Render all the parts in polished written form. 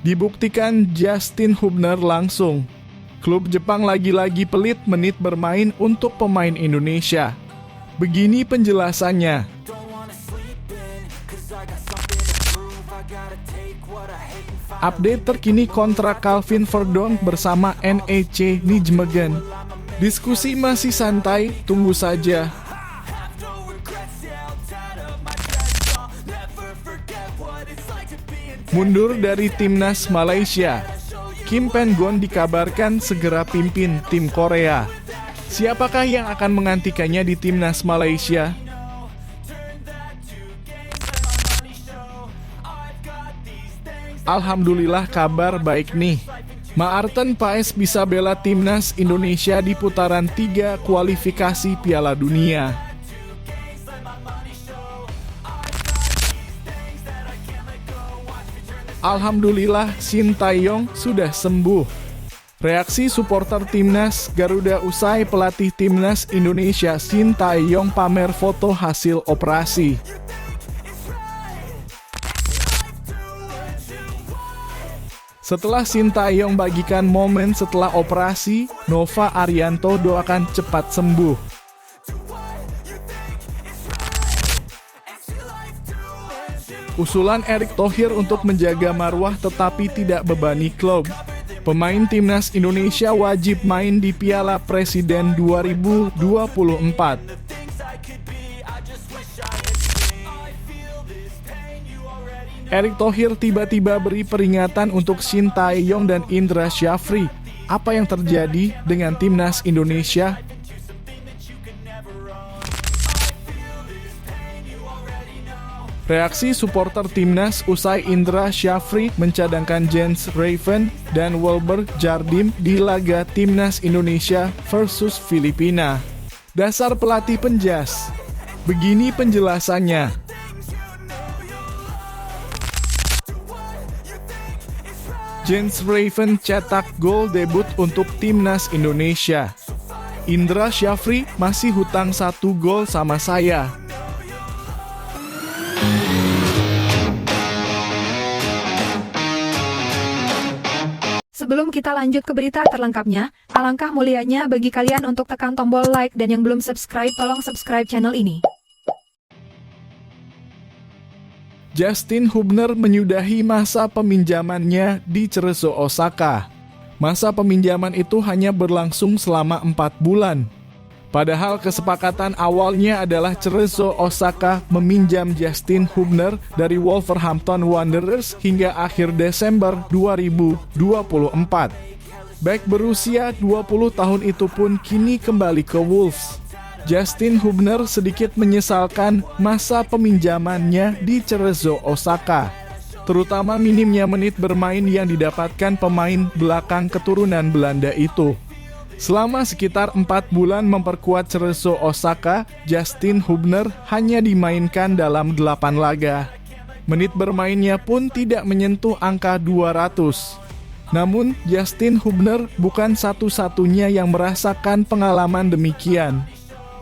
Dibuktikan Justin Hubner langsung. Klub Jepang lagi-lagi pelit menit bermain untuk pemain Indonesia. Begini penjelasannya. Update terkini kontrak Calvin Verdonk bersama NEC Nijmegen. Diskusi masih santai, tunggu saja. Mundur dari timnas Malaysia, Kim Pen-gon dikabarkan segera pimpin tim Korea. Siapakah yang akan menggantikannya di timnas Malaysia? Alhamdulillah kabar baik nih. Maarten Paes bisa bela timnas Indonesia di putaran 3 kualifikasi Piala Dunia. Alhamdulillah Shin Tae-yong sudah sembuh. Reaksi supporter timnas Garuda usai pelatih timnas Indonesia Shin Tae-yong pamer foto hasil operasi. Setelah Shin Tae-yong bagikan momen setelah operasi, Nova Arianto doakan cepat sembuh. Usulan Erick Thohir untuk menjaga marwah tetapi tidak bebani klub. Pemain timnas Indonesia wajib main di Piala Presiden 2024. Erick Thohir tiba-tiba beri peringatan untuk Shin Tae-yong dan Indra Syafri. Apa yang terjadi dengan timnas Indonesia? Reaksi supporter timnas usai Indra Syafri mencadangkan Jens Raven dan Wilber Jardim di laga timnas Indonesia versus Filipina. Dasar pelatih penjas. Begini penjelasannya. Jens Raven cetak gol debut untuk timnas Indonesia. Indra Syafri masih hutang 1 gol sama saya. Sebelum kita lanjut ke berita terlengkapnya, alangkah mulianya bagi kalian untuk tekan tombol like dan yang belum subscribe tolong subscribe channel ini. Justin Hubner menyudahi masa peminjamannya di Cerezo Osaka. Masa peminjaman itu hanya berlangsung selama 4 bulan. Padahal kesepakatan awalnya adalah Cerezo Osaka meminjam Justin Hubner dari Wolverhampton Wanderers hingga akhir Desember 2024. Bek berusia 20 tahun itu pun kini kembali ke Wolves. Justin Hubner sedikit menyesalkan masa peminjamannya di Cerezo Osaka, terutama minimnya menit bermain yang didapatkan pemain belakang keturunan Belanda itu. Selama sekitar 4 bulan memperkuat Cerezo Osaka, Justin Hubner hanya dimainkan dalam 8 laga. Menit bermainnya pun tidak menyentuh angka 200. Namun, Justin Hubner bukan satu-satunya yang merasakan pengalaman demikian.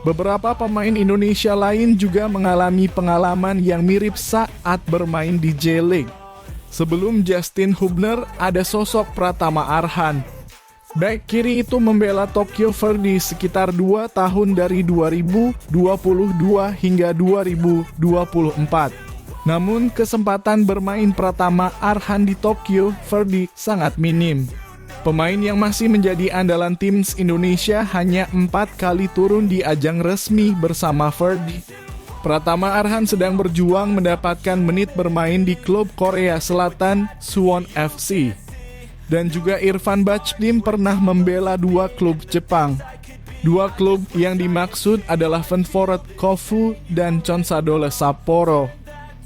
Beberapa pemain Indonesia lain juga mengalami pengalaman yang mirip saat bermain di J-League. Sebelum Justin Hubner, ada sosok Pratama Arhan. Bek kiri itu membela Tokyo Verdy sekitar 2 tahun dari 2022 hingga 2024. Namun kesempatan bermain Pratama Arhan di Tokyo Verdy sangat minim. Pemain yang masih menjadi andalan timnas Indonesia hanya 4 kali turun di ajang resmi bersama Verdy. Pratama Arhan sedang berjuang mendapatkan menit bermain di klub Korea Selatan Suwon FC. Dan juga Irfan Bahdim pernah membela 2 klub Jepang. 2 klub yang dimaksud adalah Ventforet Kofu dan Consadole Sapporo.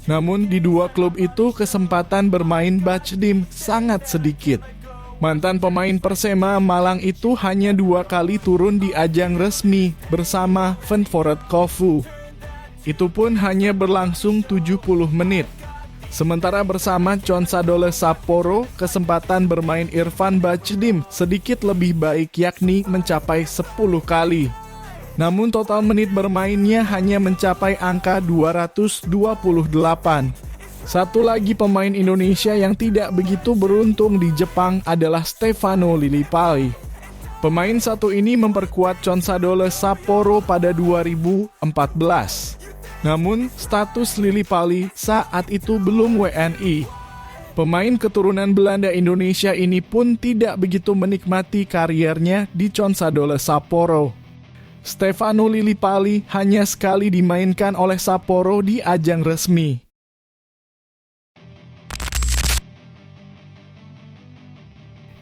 Namun di 2 klub itu kesempatan bermain Bahdim sangat sedikit. Mantan pemain Persema Malang itu hanya 2 kali turun di ajang resmi bersama Ventforet Kofu. Itu pun hanya berlangsung 70 menit. Sementara bersama Consadole Sapporo, kesempatan bermain Irfan Bahdim sedikit lebih baik yakni mencapai 10 kali. Namun total menit bermainnya hanya mencapai angka 228. Satu lagi pemain Indonesia yang tidak begitu beruntung di Jepang adalah Stefano Lillipali. Pemain satu ini memperkuat Consadole Sapporo pada 2014. Namun, status Lillipali saat itu belum WNI. Pemain keturunan Belanda Indonesia ini pun tidak begitu menikmati kariernya di Consadole Sapporo. Stefano Lillipali hanya sekali dimainkan oleh Sapporo di ajang resmi.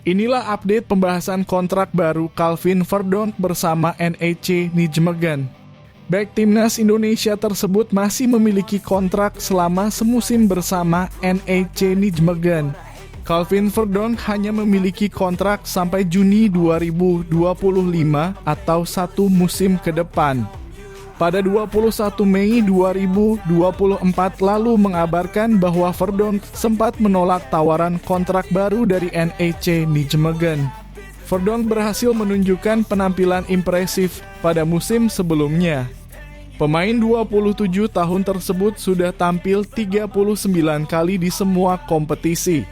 Inilah update pembahasan kontrak baru Calvin Verdonk bersama NEC Nijmegen. Bek timnas Indonesia tersebut masih memiliki kontrak selama semusim bersama NEC Nijmegen. Calvin Verdonk hanya memiliki kontrak sampai Juni 2025 atau satu musim ke depan. Pada 21 Mei 2024 lalu mengabarkan bahwa Verdonk sempat menolak tawaran kontrak baru dari NEC Nijmegen. Verdonk berhasil menunjukkan penampilan impresif pada musim sebelumnya. Pemain 27 tahun tersebut sudah tampil 39 kali di semua kompetisi.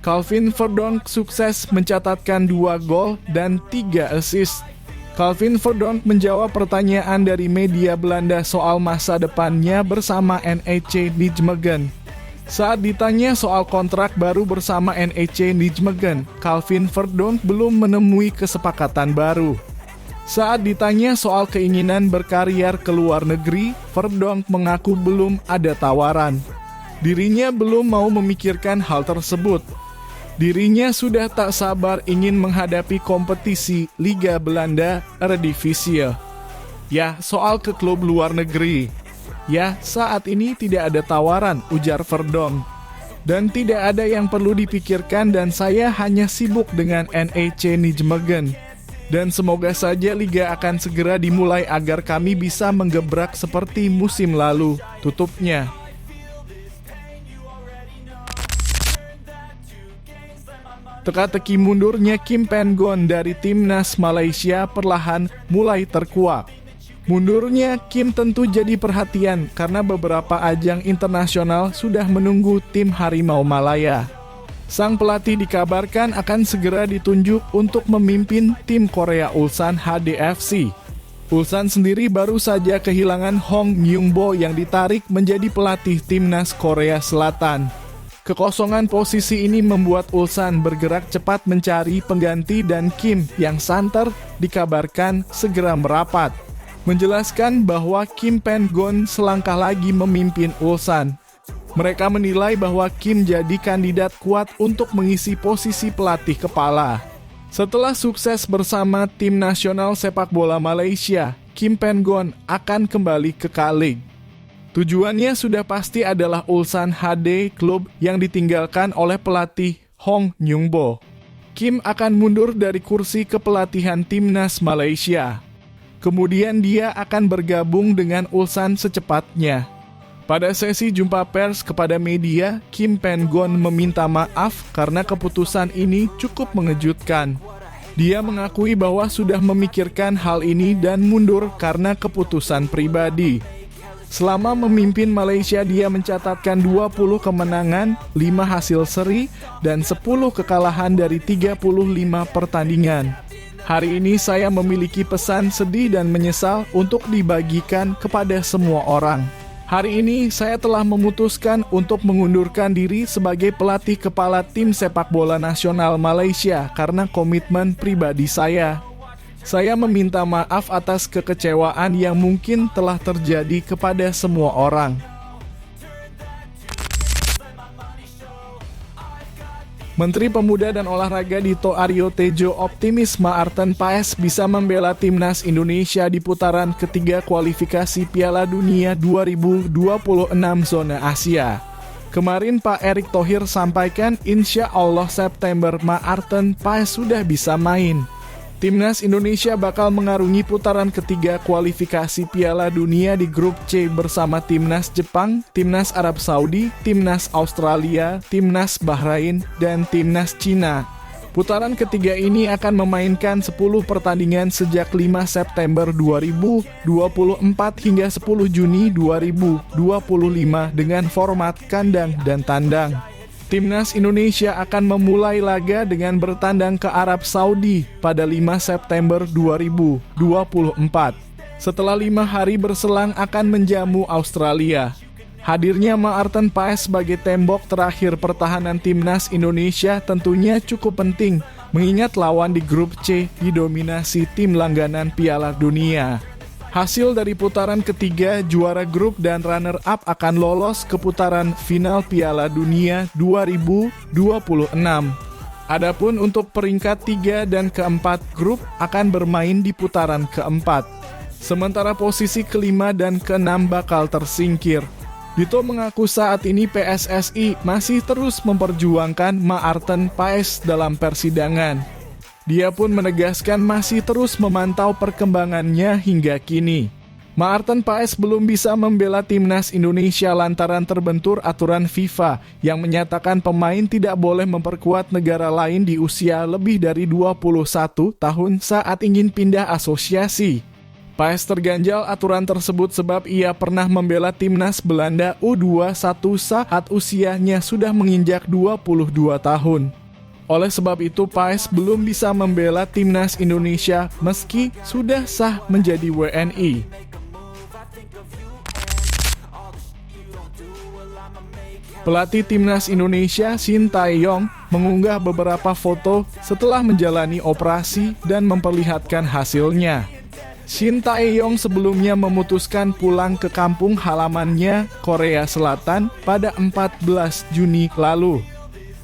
Calvin Verdonk sukses mencatatkan 2 gol dan 3 assist. Calvin Verdonk menjawab pertanyaan dari media Belanda soal masa depannya bersama NEC Nijmegen. Saat ditanya soal kontrak baru bersama NEC Nijmegen, Calvin Verdonk belum menemui kesepakatan baru. Saat ditanya soal keinginan berkarier ke luar negeri, Verdonk mengaku belum ada tawaran. Dirinya belum mau memikirkan hal tersebut. Dirinya sudah tak sabar ingin menghadapi kompetisi Liga Belanda Eredivisie. Ya, soal ke klub luar negeri. Ya, saat ini tidak ada tawaran, ujar Verdonk. Dan tidak ada yang perlu dipikirkan dan saya hanya sibuk dengan NEC Nijmegen. Dan semoga saja Liga akan segera dimulai agar kami bisa menggebrak seperti musim lalu, tutupnya. Teka-teki mundurnya Kim Pen-gon dari timnas Malaysia perlahan mulai terkuak. Mundurnya Kim tentu jadi perhatian karena beberapa ajang internasional sudah menunggu tim Harimau Malaya. Sang pelatih dikabarkan akan segera ditunjuk untuk memimpin tim Korea Ulsan HDFC. Ulsan sendiri baru saja kehilangan Hong Myung-bo yang ditarik menjadi pelatih timnas Korea Selatan. Kekosongan posisi ini membuat Ulsan bergerak cepat mencari pengganti dan Kim yang santer dikabarkan segera merapat. Menjelaskan bahwa Kim Pen-gon selangkah lagi memimpin Ulsan. Mereka menilai bahwa Kim jadi kandidat kuat untuk mengisi posisi pelatih kepala. Setelah sukses bersama tim nasional sepak bola Malaysia, Kim Pen-gon akan kembali ke K-League. Tujuannya sudah pasti adalah Ulsan HD, klub yang ditinggalkan oleh pelatih Hong Myung-bo. Kim akan mundur dari kursi kepelatihan timnas Malaysia. Kemudian dia akan bergabung dengan Ulsan secepatnya. Pada sesi jumpa pers kepada media, Kim Pen-gon meminta maaf karena keputusan ini cukup mengejutkan. Dia mengakui bahwa sudah memikirkan hal ini dan mundur karena keputusan pribadi. Selama memimpin Malaysia, dia mencatatkan 20 kemenangan, 5 hasil seri, dan 10 kekalahan dari 35 pertandingan. Hari ini saya memiliki pesan sedih dan menyesal untuk dibagikan kepada semua orang. Hari ini saya telah memutuskan untuk mengundurkan diri sebagai pelatih kepala tim sepak bola nasional Malaysia karena komitmen pribadi saya. Saya meminta maaf atas kekecewaan yang mungkin telah terjadi kepada semua orang. Menteri Pemuda dan Olahraga Dito Aryo Tejo optimis Maarten Paes bisa membela timnas Indonesia di putaran ketiga kualifikasi Piala Dunia 2026 zona Asia. Kemarin Pak Erick Thohir sampaikan insya Allah September Maarten Paes sudah bisa main. Timnas Indonesia bakal mengarungi putaran ketiga kualifikasi Piala Dunia di grup C bersama Timnas Jepang, Timnas Arab Saudi, Timnas Australia, Timnas Bahrain, dan Timnas Cina. Putaran ketiga ini akan memainkan 10 pertandingan sejak 5 September 2024 hingga 10 Juni 2025 dengan format kandang dan tandang. Timnas Indonesia akan memulai laga dengan bertandang ke Arab Saudi pada 5 September 2024. Setelah 5 hari berselang akan menjamu Australia. Hadirnya Maarten Paes sebagai tembok terakhir pertahanan Timnas Indonesia tentunya cukup penting, mengingat lawan di grup C didominasi tim langganan Piala Dunia. Hasil dari putaran ketiga, juara grup dan runner-up akan lolos ke putaran final Piala Dunia 2026. Adapun untuk peringkat 3 dan keempat grup akan bermain di putaran keempat. Sementara posisi kelima dan keenam bakal tersingkir. Dito mengaku saat ini PSSI masih terus memperjuangkan Maarten Paes dalam persidangan. Dia pun menegaskan masih terus memantau perkembangannya hingga kini. Maarten Paes belum bisa membela Timnas Indonesia lantaran terbentur aturan FIFA yang menyatakan pemain tidak boleh memperkuat negara lain di usia lebih dari 21 tahun saat ingin pindah asosiasi. Paes terganjal aturan tersebut sebab ia pernah membela Timnas Belanda U21 saat usianya sudah menginjak 22 tahun. Oleh sebab itu, Paes belum bisa membela Timnas Indonesia meski sudah sah menjadi WNI. Pelatih Timnas Indonesia Shin Tae-yong mengunggah beberapa foto setelah menjalani operasi dan memperlihatkan hasilnya. Shin Tae-yong sebelumnya memutuskan pulang ke kampung halamannya, Korea Selatan, pada 14 Juni lalu.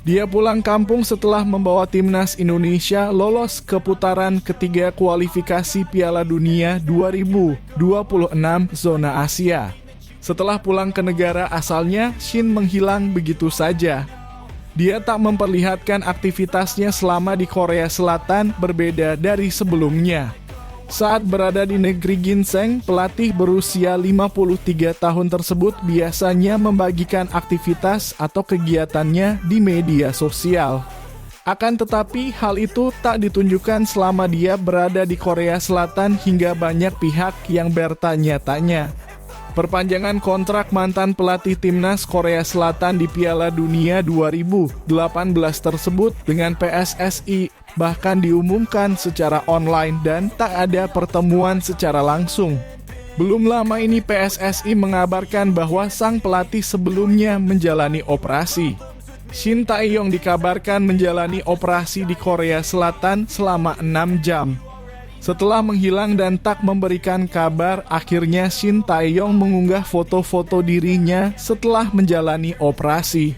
Dia pulang kampung setelah membawa Timnas Indonesia lolos ke putaran ketiga kualifikasi Piala Dunia 2026 zona Asia. Setelah pulang ke negara asalnya, Shin menghilang begitu saja. Dia tak memperlihatkan aktivitasnya selama di Korea Selatan berbeda dari sebelumnya. Saat berada di negeri ginseng, pelatih berusia 53 tahun tersebut biasanya membagikan aktivitas atau kegiatannya di media sosial. Akan tetapi, hal itu tak ditunjukkan selama dia berada di Korea Selatan hingga banyak pihak yang bertanya-tanya. Perpanjangan kontrak mantan pelatih Timnas Korea Selatan di Piala Dunia 2018 tersebut dengan PSSI bahkan diumumkan secara online dan tak ada pertemuan secara langsung. Belum lama ini PSSI mengabarkan bahwa sang pelatih sebelumnya menjalani operasi. Shin Tae-yong dikabarkan menjalani operasi di Korea Selatan selama 6 jam. Setelah menghilang dan tak memberikan kabar, akhirnya Shin Tae-yong mengunggah foto-foto dirinya setelah menjalani operasi.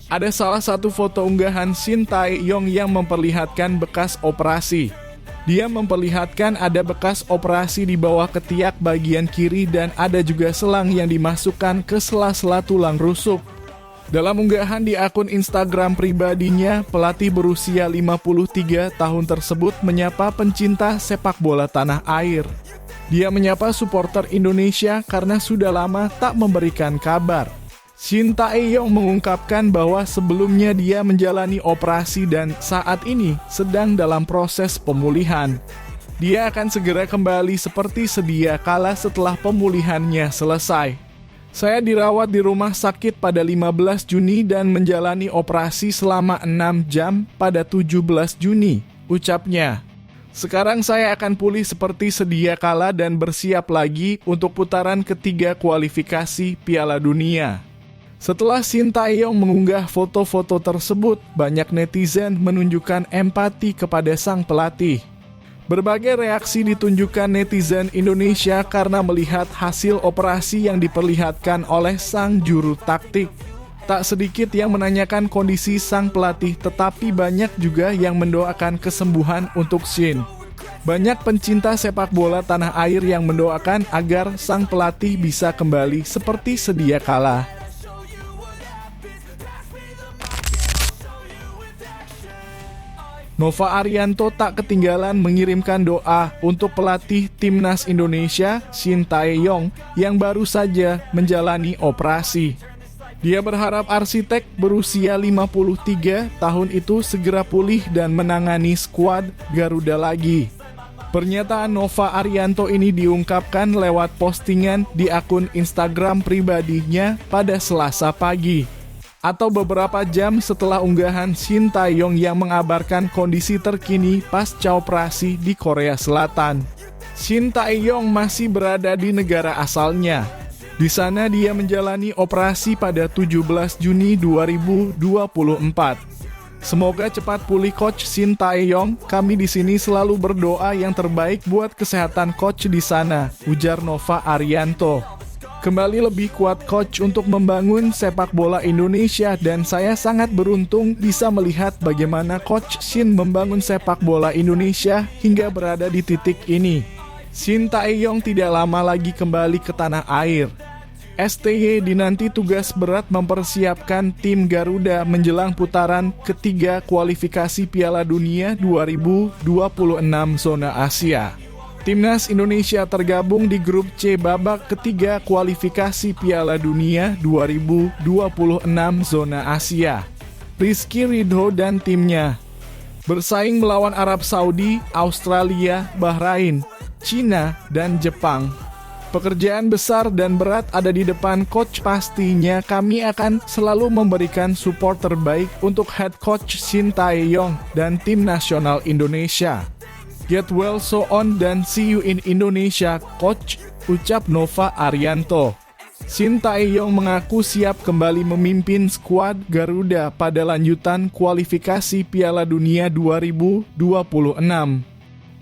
Ada salah satu foto unggahan Shin Tae-yong yang memperlihatkan bekas operasi. Dia memperlihatkan ada bekas operasi di bawah ketiak bagian kiri dan ada juga selang yang dimasukkan ke sela-sela tulang rusuk. Dalam unggahan di akun Instagram pribadinya, pelatih berusia 53 tahun tersebut menyapa pencinta sepak bola tanah air. Dia menyapa supporter Indonesia karena sudah lama tak memberikan kabar. Shin Tae-yong mengungkapkan bahwa sebelumnya dia menjalani operasi dan saat ini sedang dalam proses pemulihan. Dia akan segera kembali seperti sedia kala setelah pemulihannya selesai. Saya dirawat di rumah sakit pada 15 Juni dan menjalani operasi selama 6 jam pada 17 Juni, ucapnya. Sekarang saya akan pulih seperti sedia kala dan bersiap lagi untuk putaran ketiga kualifikasi Piala Dunia. Setelah Shin Tae-yong mengunggah foto-foto tersebut, banyak netizen menunjukkan empati kepada sang pelatih. Berbagai reaksi ditunjukkan netizen Indonesia karena melihat hasil operasi yang diperlihatkan oleh sang juru taktik. Tak sedikit yang menanyakan kondisi sang pelatih, tetapi banyak juga yang mendoakan kesembuhan untuk Shin. Banyak pencinta sepak bola tanah air yang mendoakan agar sang pelatih bisa kembali seperti sedia kala. Nova Arianto tak ketinggalan mengirimkan doa untuk pelatih Timnas Indonesia Shin Tae-yong yang baru saja menjalani operasi. Dia berharap arsitek berusia 53 tahun itu segera pulih dan menangani skuad Garuda lagi. Pernyataan Nova Arianto ini diungkapkan lewat postingan di akun Instagram pribadinya pada Selasa pagi, atau beberapa jam setelah unggahan Shin Tae-yong yang mengabarkan kondisi terkini pasca operasi di Korea Selatan. Shin Tae-yong masih berada di negara asalnya. Di sana dia menjalani operasi pada 17 Juni 2024. Semoga cepat pulih Coach Shin Tae-yong. Kami di sini selalu berdoa yang terbaik buat kesehatan Coach di sana, ujar Nova Arianto. Kembali lebih kuat Coach untuk membangun sepak bola Indonesia dan saya sangat beruntung bisa melihat bagaimana Coach Shin membangun sepak bola Indonesia hingga berada di titik ini. Shin Tae-yong tidak lama lagi kembali ke tanah air. STY dinanti tugas berat mempersiapkan tim Garuda menjelang putaran ketiga kualifikasi Piala Dunia 2026 zona Asia. Timnas Indonesia tergabung di grup C babak ketiga kualifikasi Piala Dunia 2026 zona Asia. Rizky Ridho dan timnya bersaing melawan Arab Saudi, Australia, Bahrain, Cina, dan Jepang. Pekerjaan besar dan berat ada di depan Coach. Pastinya kami akan selalu memberikan support terbaik untuk head coach Shin Tae-yong dan tim nasional Indonesia. Get well so on dan see you in Indonesia, Coach, ucap Nova Arianto. Shin Tae-yong mengaku siap kembali memimpin skuad Garuda pada lanjutan kualifikasi Piala Dunia 2026.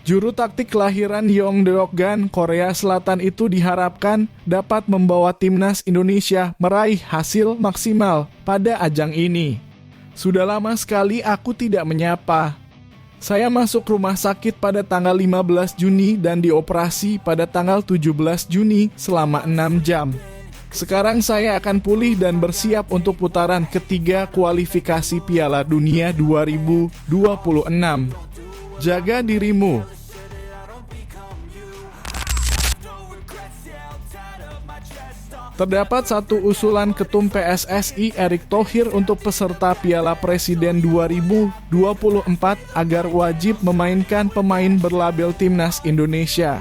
Juru taktik kelahiran Yeongdeokgan, Korea Selatan itu diharapkan dapat membawa timnas Indonesia meraih hasil maksimal pada ajang ini. Sudah lama sekali aku tidak menyapa. Saya masuk rumah sakit pada tanggal 15 Juni dan dioperasi pada tanggal 17 Juni selama 6 jam. Sekarang saya akan pulih dan bersiap untuk putaran ketiga kualifikasi Piala Dunia 2026. Jaga dirimu. Terdapat satu usulan Ketum PSSI Erick Thohir untuk peserta Piala Presiden 2024 agar wajib memainkan pemain berlabel Timnas Indonesia.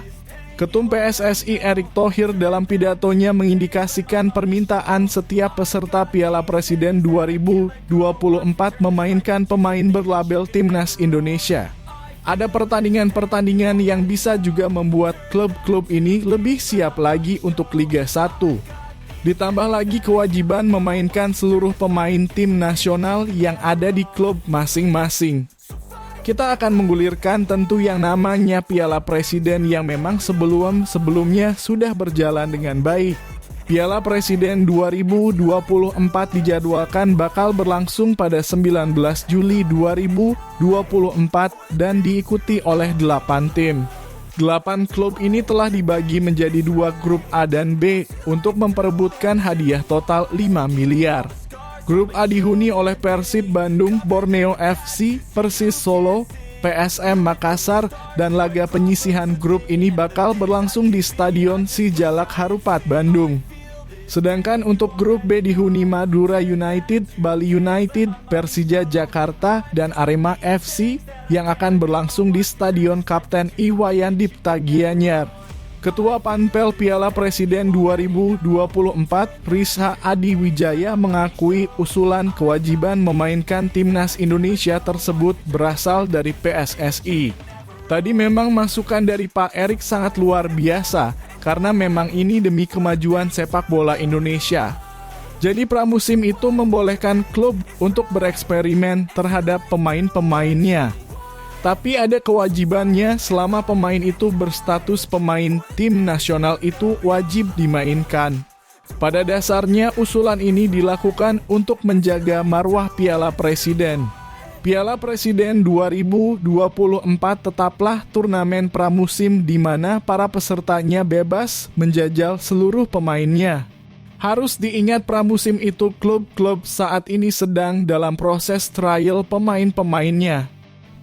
Ketum PSSI Erick Thohir dalam pidatonya mengindikasikan permintaan setiap peserta Piala Presiden 2024 memainkan pemain berlabel Timnas Indonesia. Ada pertandingan-pertandingan yang bisa juga membuat klub-klub ini lebih siap lagi untuk Liga 1. Ditambah lagi kewajiban memainkan seluruh pemain tim nasional yang ada di klub masing-masing. Kita akan menggulirkan tentu yang namanya Piala Presiden yang memang sebelumnya sudah berjalan dengan baik. Piala Presiden 2024 dijadwalkan bakal berlangsung pada 19 Juli 2024 dan diikuti oleh 8 tim. 8 klub ini telah dibagi menjadi 2 grup A dan B untuk memperebutkan hadiah total 5 miliar. Grup A dihuni oleh Persib Bandung, Borneo FC, Persis Solo, PSM Makassar, dan laga penyisihan grup ini bakal berlangsung di Stadion Sijalak Harupat, Bandung. Sedangkan untuk grup B dihuni Madura United, Bali United, Persija Jakarta, dan Arema FC yang akan berlangsung di Stadion Kapten Iwayan Dipta Gianyar. Ketua Panpel Piala Presiden 2024, Rizha Adi Wijaya mengakui usulan kewajiban memainkan timnas Indonesia tersebut berasal dari PSSI. Tadi memang masukan dari Pak Erick sangat luar biasa, karena memang ini demi kemajuan sepak bola Indonesia. Jadi pramusim itu membolehkan klub untuk bereksperimen terhadap pemain-pemainnya. Tapi ada kewajibannya selama pemain itu berstatus pemain tim nasional itu wajib dimainkan. Pada dasarnya usulan ini dilakukan untuk menjaga marwah Piala Presiden. Piala Presiden 2024 tetaplah turnamen pramusim di mana para pesertanya bebas menjajal seluruh pemainnya. Harus diingat pramusim itu klub-klub saat ini sedang dalam proses trial pemain-pemainnya.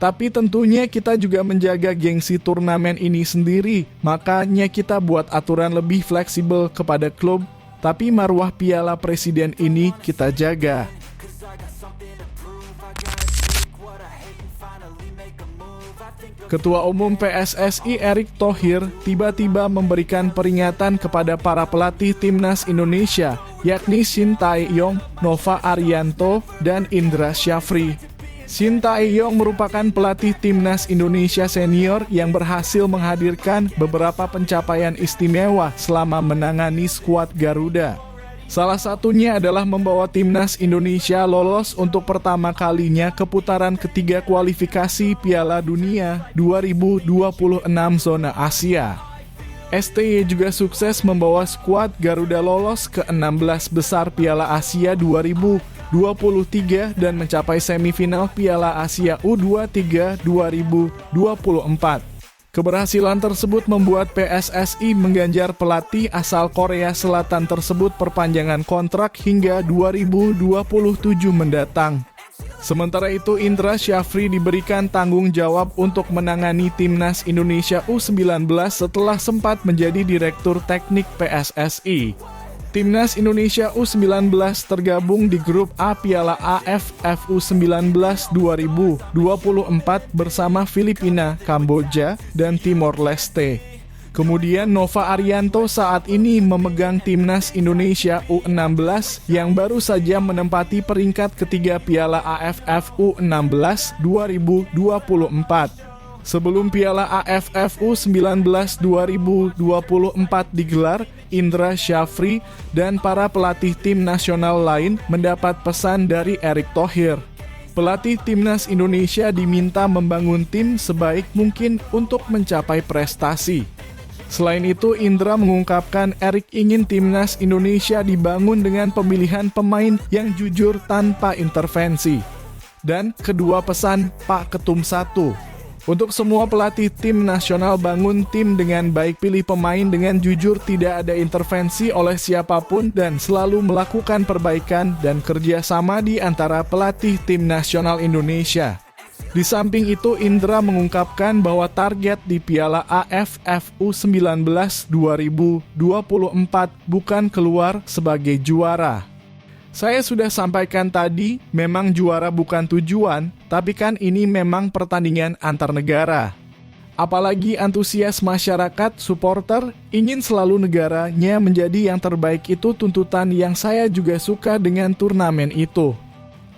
Tapi tentunya kita juga menjaga gengsi turnamen ini sendiri, makanya kita buat aturan lebih fleksibel kepada klub tapi marwah Piala Presiden ini kita jaga. Ketua Umum PSSI Erick Thohir tiba-tiba memberikan peringatan kepada para pelatih Timnas Indonesia, yakni Shin Tae-yong, Nova Arianto, dan Indra Syafri. Shin Tae-yong merupakan pelatih Timnas Indonesia senior yang berhasil menghadirkan beberapa pencapaian istimewa selama menangani skuad Garuda. Salah satunya adalah membawa Timnas Indonesia lolos untuk pertama kalinya ke putaran ketiga kualifikasi Piala Dunia 2026 zona Asia. STY juga sukses membawa skuad Garuda lolos ke 16 besar Piala Asia 2023 dan mencapai semifinal Piala Asia U23 2024. Keberhasilan tersebut membuat PSSI mengganjar pelatih asal Korea Selatan tersebut perpanjangan kontrak hingga 2027 mendatang. Sementara itu, Indra Syafri diberikan tanggung jawab untuk menangani Timnas Indonesia U19 setelah sempat menjadi Direktur Teknik PSSI. Timnas Indonesia U19 tergabung di grup A Piala AFF U19 2024 bersama Filipina, Kamboja, dan Timor Leste. Kemudian Nova Arianto saat ini memegang Timnas Indonesia U16 yang baru saja menempati peringkat ketiga Piala AFF U16 2024. Sebelum Piala AFF U19 2024 digelar, Indra Syafri dan para pelatih tim nasional lain mendapat pesan dari Erick Thohir. Pelatih Timnas Indonesia diminta membangun tim sebaik mungkin untuk mencapai prestasi. Selain itu, Indra mengungkapkan Erick ingin Timnas Indonesia dibangun dengan pemilihan pemain yang jujur tanpa intervensi. Dan kedua pesan Pak Ketum 1. Untuk semua pelatih tim nasional, bangun tim dengan baik, pilih pemain dengan jujur, tidak ada intervensi oleh siapapun, dan selalu melakukan perbaikan dan kerjasama di antara pelatih tim nasional Indonesia. Di samping itu, Indra mengungkapkan bahwa target di Piala AFF U19 2024 bukan keluar sebagai juara. Saya sudah sampaikan tadi, memang juara bukan tujuan, tapi kan ini memang pertandingan antar negara. Apalagi antusias masyarakat, supporter, ingin selalu negaranya menjadi yang terbaik, itu tuntutan yang saya juga suka dengan turnamen itu.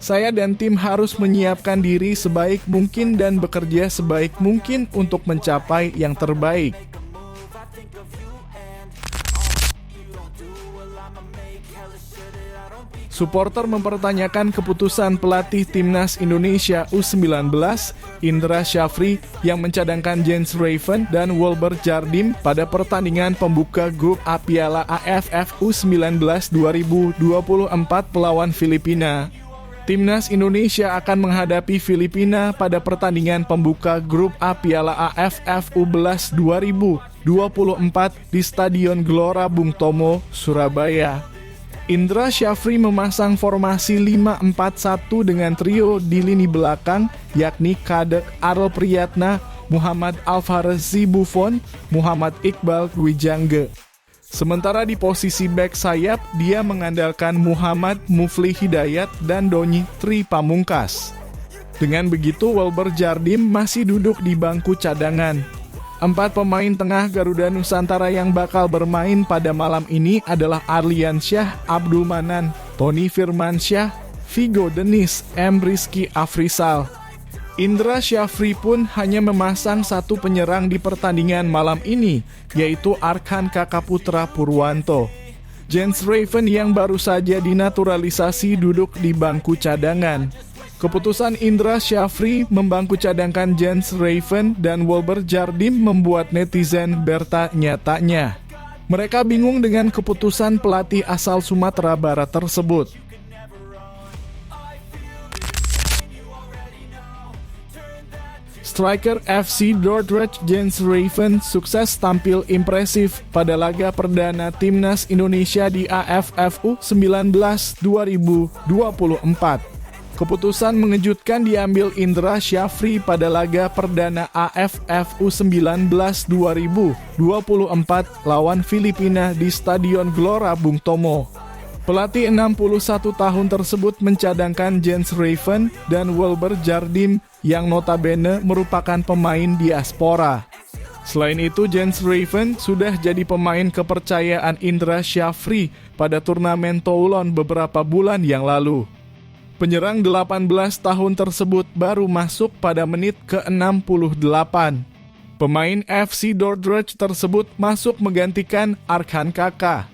Saya dan tim harus menyiapkan diri sebaik mungkin dan bekerja sebaik mungkin untuk mencapai yang terbaik. Supporter mempertanyakan keputusan pelatih Timnas Indonesia U19, Indra Syafri, yang mencadangkan Jens Raven dan Wilber Jardim pada pertandingan pembuka grup A Piala AFF U19 2024 melawan Filipina. Timnas Indonesia akan menghadapi Filipina pada pertandingan pembuka grup A Piala AFF U11 2024 di Stadion Gelora Bung Tomo, Surabaya. Indra Syafri memasang formasi 5-4-1 dengan trio di lini belakang, yakni Kadek Arel Priyatna, Muhammad Alfarezi Buffon, Muhammad Iqbal Gwijangge. Sementara di posisi bek sayap, dia mengandalkan Muhammad Mufli Hidayat dan Doni Tri Pamungkas. Dengan begitu, Wilber Jardim masih duduk di bangku cadangan. 4 pemain tengah Garuda Nusantara yang bakal bermain pada malam ini adalah Arlian Syah, Abdul Manan, Tony Firmansyah, Vigo Denis, M. Rizky Afrisal. Indra Syafri pun hanya memasang satu penyerang di pertandingan malam ini, yaitu Arkan Kakaputra Purwanto. Jens Raven yang baru saja dinaturalisasi duduk di bangku cadangan. Keputusan Indra Syafri membangku cadangkan Jens Raven dan Wilber Jardim membuat netizen bertanya-tanya. Mereka bingung dengan keputusan pelatih asal Sumatera Barat tersebut. Striker FC Dordrecht Jens Raven sukses tampil impresif pada laga perdana Timnas Indonesia di AFF U19 2024. Keputusan mengejutkan diambil Indra Syafri pada laga perdana AFF U19 2024 lawan Filipina di Stadion Gelora Bung Tomo. Pelatih 61 tahun tersebut mencadangkan Jens Raven dan Wilber Jardim yang notabene merupakan pemain diaspora. Selain itu, Jens Raven sudah jadi pemain kepercayaan Indra Syafri pada turnamen Toulon beberapa bulan yang lalu. Penyerang 18 tahun tersebut baru masuk pada menit ke-68. Pemain FC Dordrecht tersebut masuk menggantikan Arkan Kaka.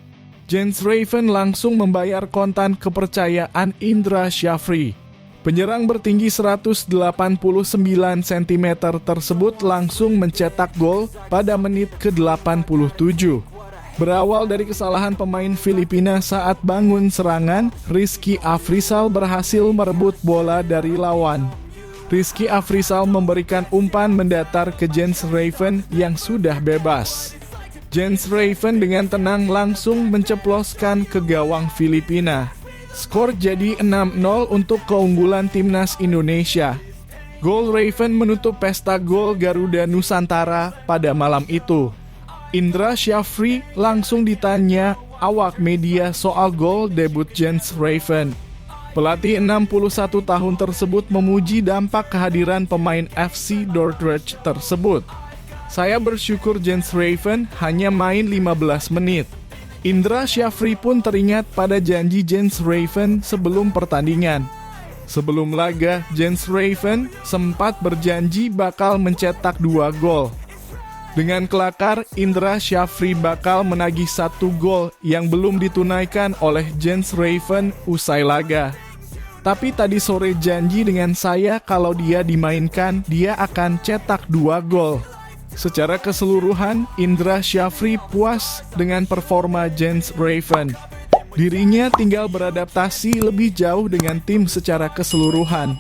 Jens Raven langsung membayar kontan kepercayaan Indra Syafri. Penyerang bertinggi 189 cm tersebut langsung mencetak gol pada menit ke-87. Berawal dari kesalahan pemain Filipina saat bangun serangan, Rizky Afrizal berhasil merebut bola dari lawan. Rizky Afrizal memberikan umpan mendatar ke Jens Raven yang sudah bebas. Jens Raven dengan tenang langsung menceploskan ke gawang Filipina. Skor jadi 6-0 untuk keunggulan timnas Indonesia. Gol Raven menutup pesta gol Garuda Nusantara pada malam itu. Indra Syafri langsung ditanya awak media soal gol debut Jens Raven. Pelatih 61 tahun tersebut memuji dampak kehadiran pemain FC Dordrecht tersebut. Saya bersyukur Jens Raven hanya main 15 menit. Indra Syafri pun teringat pada janji Jens Raven sebelum pertandingan. Sebelum laga, Jens Raven sempat berjanji bakal mencetak 2 gol. Dengan kelakar, Indra Syafri bakal menagih 1 gol yang belum ditunaikan oleh Jens Raven usai laga. Tapi tadi sore janji dengan saya kalau dia dimainkan, dia akan cetak 2 gol. Secara keseluruhan, Indra Syafri puas dengan performa Jens Raven. Dirinya tinggal beradaptasi lebih jauh dengan tim secara keseluruhan.